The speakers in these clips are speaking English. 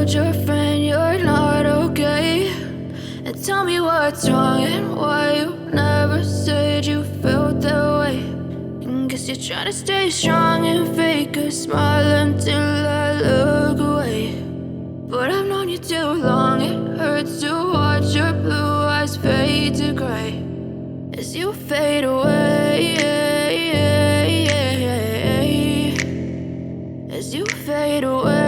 told your friend you're not okay, and tell me what's wrong and why you never said you felt that way. And guess you're trying to stay strong and fake a smile until I look away. But I've known you too long, it hurts to watch your blue eyes fade to gray as you fade away, as you fade away.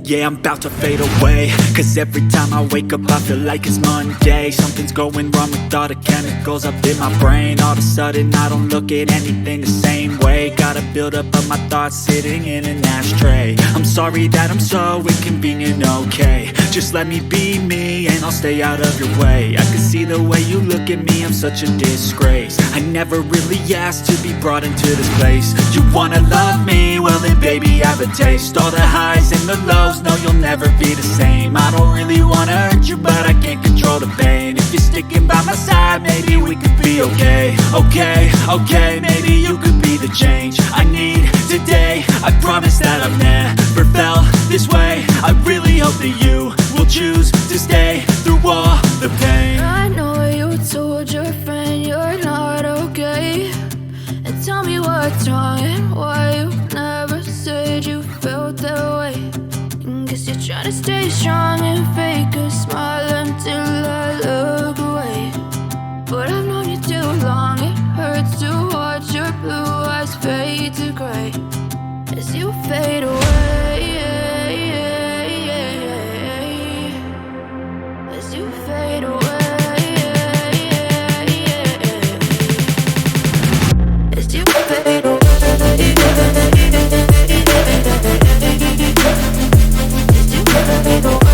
Yeah, I'm about to fade away, cause every time I wake up I feel like it's Monday. Something's going wrong with all the chemicals up in my brain. All of a sudden I don't look at anything the same way. Got a buildup of my thoughts sitting in an ashtray. I'm sorry that I'm so inconvenient, okay. Just let me be me and I'll stay out of your way. I can see the way you look at me, I'm such a disgrace. I never really asked to be brought into this place. You wanna love me? Well then baby, have a taste. All the highs and the lows, no, you'll never be the same. I don't really wanna hurt you, but I can't control the pain. If you're sticking by my side, maybe we could be okay. Okay, maybe you could be the change I need today. I promise that I've never felt this way. I really hope that you will choose to stay through all the pain. I know you told your friend you're not okay, and tell me what's wrong and why you never said you felt that way. And guess you're trying to stay strong and fake a smile until I look away. But I've known you too long, it hurts to watch your blue eyes fade to gray as you fade away, as you fade away. As you fade away, as you fade away.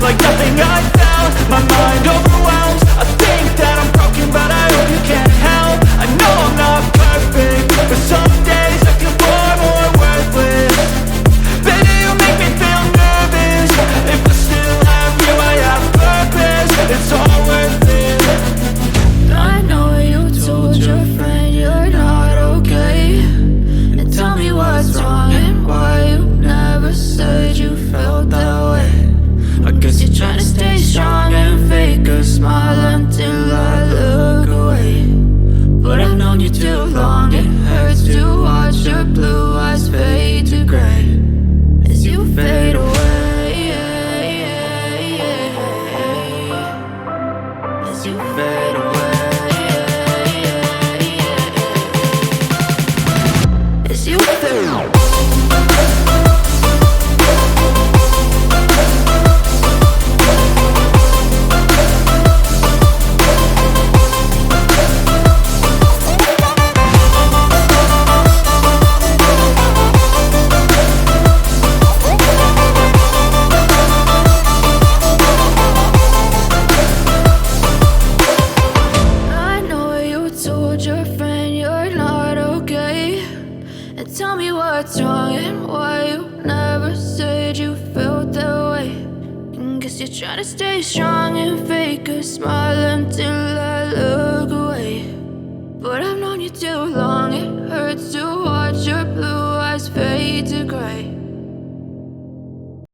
Like nothing I found, my mind overwhelms. I think that I'm broken, but I hope you can't help. I know I'm not perfect, but some days I feel far more worthless. Baby, you make me feel nervous. If I still have you, I have purpose. It's all worth it. I know you told your friend you're not okay, and tell me what's wrong and why you never said you felt that way. I guess you're trying to stay strong and fake a smile until I look away. But I've known you too long, it hurts to watch your blue eyes fade to gray as you fade away, as you fade away, as you fade away. Your friend you're not okay, and tell me what's wrong and why you never said you felt that way. And guess you're trying to stay strong and fake a smile until I look away. But I've known you too long, it hurts to watch your blue eyes fade to gray